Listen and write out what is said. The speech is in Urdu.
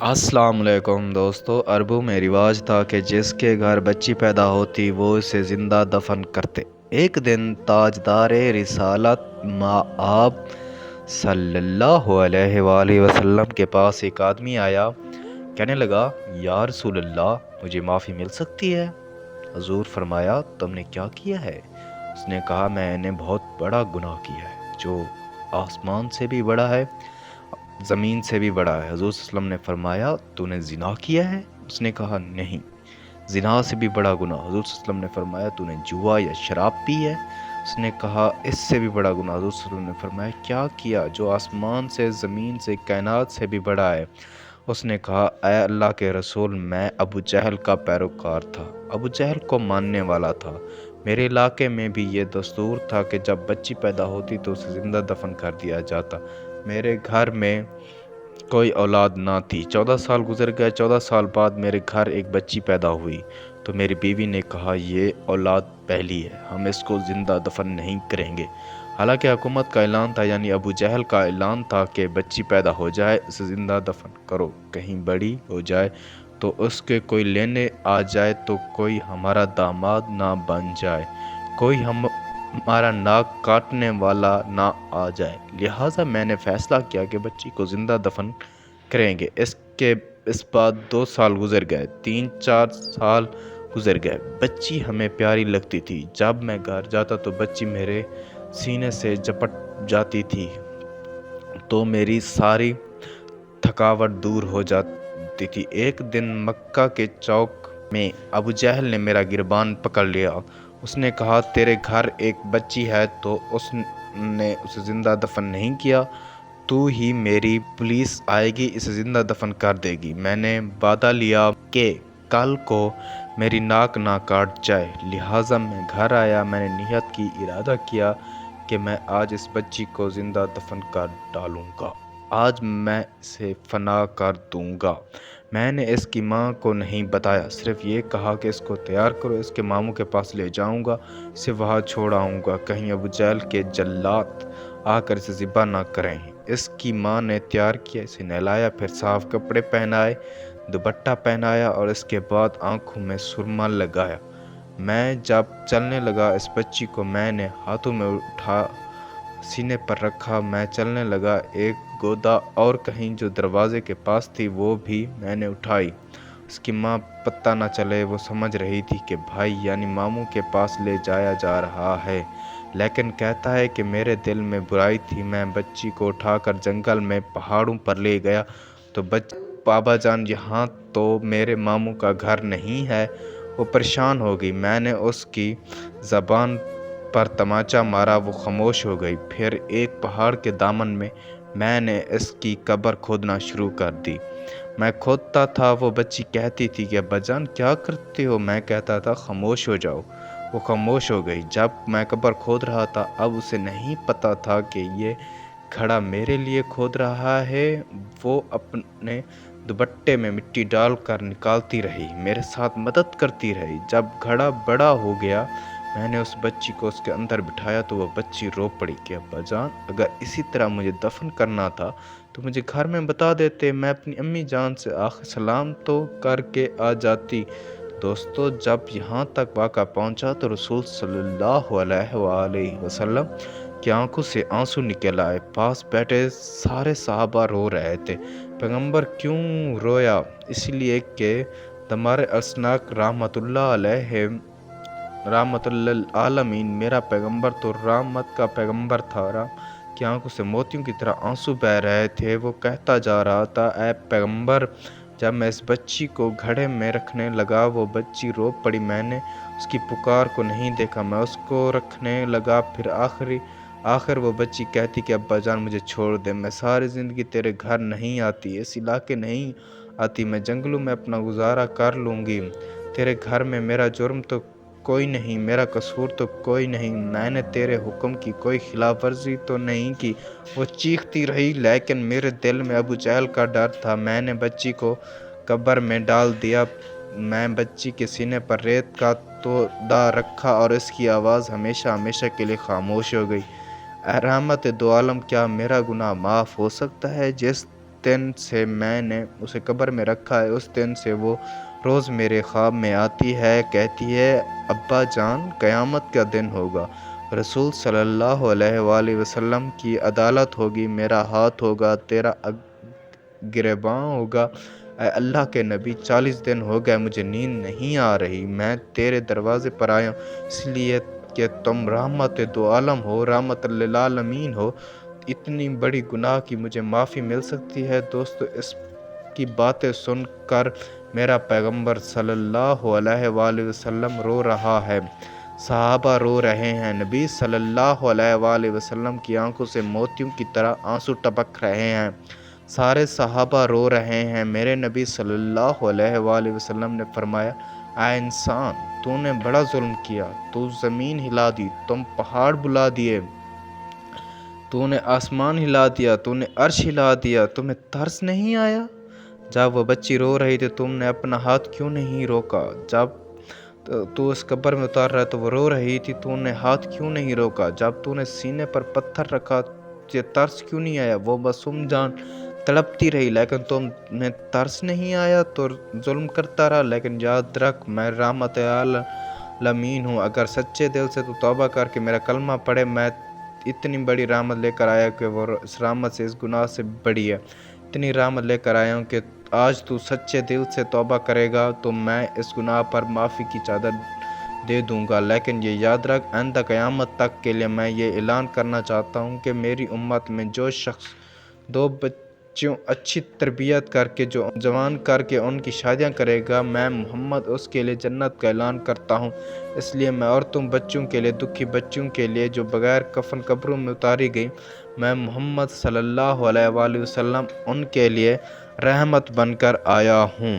السلام علیکم دوستو، عربوں میں رواج تھا کہ جس کے گھر بچی پیدا ہوتی وہ اسے زندہ دفن کرتے۔ ایک دن تاجدار رسالت مآب صلی اللہ علیہ وآلہ وسلم کے پاس ایک آدمی آیا، کہنے لگا یا رسول اللہ، مجھے معافی مل سکتی ہے؟ حضور فرمایا تم نے کیا کیا ہے؟ اس نے کہا میں نے بہت بڑا گناہ کیا ہے جو آسمان سے بھی بڑا ہے، زمین سے بھی بڑا ہے۔ حضور صلی اللہ علیہ وسلم نے فرمایا تو نے زنا کیا ہے؟ اس نے کہا نہیں، زنا سے بھی بڑا گناہ۔ حضور صلی اللہ علیہ وسلم نے فرمایا تو نے جوا یا شراب پی ہے؟ اس نے کہا اس سے بھی بڑا گناہ۔ حضور صلی اللہ علیہ وسلم نے فرمایا کیا کیا جو آسمان سے، زمین سے، کائنات سے بھی بڑا ہے؟ اس نے کہا اے اللہ کے رسول، میں ابو جہل کا پیروکار تھا، ابو جہل کو ماننے والا تھا۔ میرے علاقے میں بھی یہ دستور تھا کہ جب بچی پیدا ہوتی تو اسے زندہ دفن کر دیا جاتا۔ میرے گھر میں کوئی اولاد نہ تھی۔ 14 سال گزر گئے۔ 14 سال بعد میرے گھر ایک بچی پیدا ہوئی تو میری بیوی نے کہا یہ اولاد پہلی ہے، ہم اس کو زندہ دفن نہیں کریں گے۔ حالانکہ حکومت کا اعلان تھا، یعنی ابو جہل کا اعلان تھا کہ بچی پیدا ہو جائے اسے زندہ دفن کرو، کہیں بڑی ہو جائے تو اس کے کوئی لینے آ جائے تو کوئی ہمارا داماد نہ بن جائے، کوئی ہمارا ناک کاٹنے والا نہ آ جائے۔ لہٰذا میں نے فیصلہ کیا کہ بچی کو زندہ دفن کریں گے۔ اس بعد 2 سال گزر گئے، 3-4 سال گزر گئے۔ بچی ہمیں پیاری لگتی تھی۔ جب میں گھر جاتا تو بچی میرے سینے سے جپٹ جاتی تھی تو میری ساری تھکاوٹ دور ہو جاتی تھی۔ ایک دن مکہ کے چوک میں ابو جہل نے میرا گربان پکڑ لیا۔ اس نے کہا تیرے گھر ایک بچی ہے تو اس نے اسے زندہ دفن نہیں کیا، تو ہی میری پولیس آئے گی اسے زندہ دفن کر دے گی۔ میں نے وعدہ لیا کہ کل کو میری ناک نہ کاٹ جائے، لہٰذا میں گھر آیا۔ میں نے نیت کی، ارادہ کیا کہ میں آج اس بچی کو زندہ دفن کر ڈالوں گا، آج میں اسے فنا کر دوں گا۔ میں نے اس کی ماں کو نہیں بتایا، صرف یہ کہا کہ اس کو تیار کرو، اس کے ماموں کے پاس لے جاؤں گا، اسے وہاں چھوڑ آؤں گا، کہیں ابو جہل کے جلاد آ کر اسے ذبح نہ کریں۔ اس کی ماں نے تیار کیا، اسے نہلایا، پھر صاف کپڑے پہنائے، دوپٹہ پہنایا اور اس کے بعد آنکھوں میں سرما لگایا۔ میں جب چلنے لگا اس بچی کو میں نے ہاتھوں میں اٹھا سینے پر رکھا، میں چلنے لگا، ایک گودا اور کہیں جو دروازے کے پاس تھی وہ بھی میں نے اٹھائی۔ اس کی ماں پتہ نہ چلے، وہ سمجھ رہی تھی کہ بھائی یعنی ماموں کے پاس لے جایا جا رہا ہے، لیکن کہتا ہے کہ میرے دل میں برائی تھی۔ میں بچی کو اٹھا کر جنگل میں پہاڑوں پر لے گیا تو بابا جان یہاں تو میرے ماموں کا گھر نہیں ہے۔ وہ پریشان ہو گئی، میں نے اس کی زبان پر تماچا مارا، وہ خاموش ہو گئی۔ پھر ایک پہاڑ کے دامن میں نے اس کی قبر کھودنا شروع کر دی۔ میں کھودتا تھا، وہ بچی کہتی تھی کہ ابا جان کیا کرتے ہو؟ میں کہتا تھا خاموش ہو جاؤ۔ وہ خاموش ہو گئی۔ جب میں قبر کھود رہا تھا، اب اسے نہیں پتا تھا کہ یہ گھڑا میرے لیے کھود رہا ہے۔ وہ اپنے دوپٹے میں مٹی ڈال کر نکالتی رہی، میرے ساتھ مدد کرتی رہی۔ جب گھڑا بڑا ہو گیا، میں نے اس بچی کو اس کے اندر بٹھایا تو وہ بچی رو پڑی کہ ابا جان اگر اسی طرح مجھے دفن کرنا تھا تو مجھے گھر میں بتا دیتے، میں اپنی امی جان سے آخر سلام تو کر کے آ جاتی۔ دوستو، جب یہاں تک واقعہ پہنچا تو رسول صلی اللہ علیہ وآلہ وسلم کی آنکھوں سے آنسو نکل آئے۔ پاس بیٹھے سارے صحابہ رو رہے تھے۔ پیغمبر کیوں رویا؟ اس لیے کہ دمار اسناک رحمۃ اللہ علیہ رحمت للعالمین، میرا پیغمبر تو رحمت کا پیغمبر تھا، کی آنکھوں سے موتیوں کی طرح آنسو بہہ رہے تھے۔ وہ کہتا جا رہا تھا اے پیغمبر، جب میں اس بچی کو گھڑے میں رکھنے لگا وہ بچی رو پڑی، میں نے اس کی پکار کو نہیں دیکھا، میں اس کو رکھنے لگا، پھر آخر وہ بچی کہتی کہ ابا جان مجھے چھوڑ دے، میں ساری زندگی تیرے گھر نہیں آتی، اس علاقے نہیں آتی، میں جنگلوں میں اپنا گزارا کر لوں گی، تیرے گھر میں میرا جرم تو کوئی نہیں، میرا قصور تو کوئی نہیں، میں نے تیرے حکم کی کوئی خلاف ورزی تو نہیں کی۔ وہ چیختی رہی، لیکن میرے دل میں ابو جہل کا ڈر تھا۔ میں نے بچی کو قبر میں ڈال دیا، میں بچی کے سینے پر ریت کا تودہ رکھا اور اس کی آواز ہمیشہ ہمیشہ کے لیے خاموش ہو گئی۔ اے رحمت دو عالم، کیا میرا گناہ معاف ہو سکتا ہے؟ جس دن سے میں نے اسے قبر میں رکھا ہے، اس دن سے وہ روز میرے خواب میں آتی ہے، کہتی ہے ابا جان قیامت کا دن ہوگا، رسول صلی اللہ علیہ وآلہ وسلم کی عدالت ہوگی، میرا ہاتھ ہوگا، تیرا گریباں ہوگا، اے اللہ کے نبی 40 دن ہو گئے مجھے نیند نہیں آ رہی، میں تیرے دروازے پر آیا ہوں اس لیے کہ تم رحمت دو عالم ہو، رحمت للعالمین ہو، اتنی بڑی گناہ کی مجھے معافی مل سکتی ہے۔ دوستو اس کی باتیں سن کر میرا پیغمبر صلی اللہ علیہ وآلہ وسلم رو رہا ہے، صحابہ رو رہے ہیں، نبی صلی اللہ علیہ وآلہ وسلم کی آنکھوں سے موتیوں کی طرح آنسو ٹپک رہے ہیں، سارے صحابہ رو رہے ہیں۔ میرے نبی صلی اللہ علیہ وآلہ وسلم نے فرمایا اے انسان تو نے بڑا ظلم کیا، تو زمین ہلا دی، تم پہاڑ بلا دیے، تو نے آسمان ہلا دیا، تو نے عرش ہلا دیا، تمہیں ترس نہیں آیا؟ جب وہ بچی رو رہی تھی تم نے اپنا ہاتھ کیوں نہیں روکا؟ جب تو اس قبر میں اتار رہا تو وہ رو رہی تھی، تو نے ہاتھ کیوں نہیں روکا؟ جب تو نے سینے پر پتھر رکھا تجھے ترس کیوں نہیں آیا؟ وہ معصوم جان تڑپتی رہی لیکن تمہیں ترس نہیں آیا، تو ظلم کرتا رہا۔ لیکن یاد رکھ میں رحمت عالمین ہوں، اگر سچے دل سے تو توبہ کر کے میرا کلمہ پڑھے، میں اتنی بڑی رحمت لے کر آیا کہ وہ اس رحمت سے اس گناہ سے بڑی ہے، اتنی رحمت لے کر آیا ہوں کہ آج تو سچے دل سے توبہ کرے گا تو میں اس گناہ پر معافی کی چادر دے دوں گا۔ لیکن یہ یاد رکھ آئندہ قیامت تک کے لیے میں یہ اعلان کرنا چاہتا ہوں کہ میری امت میں جو شخص 2 بچوں اچھی تربیت کر کے جو جوان کر کے ان کی شادیاں کرے گا، میں محمد اس کے لیے جنت کا اعلان کرتا ہوں۔ اس لیے میں عورتوں بچوں کے لیے، دکھی بچوں کے لیے جو بغیر کفن قبروں میں اتاری گئی، میں محمد صلی اللہ علیہ وآلہ وسلم ان کے لیے رحمت بن کر آیا ہوں۔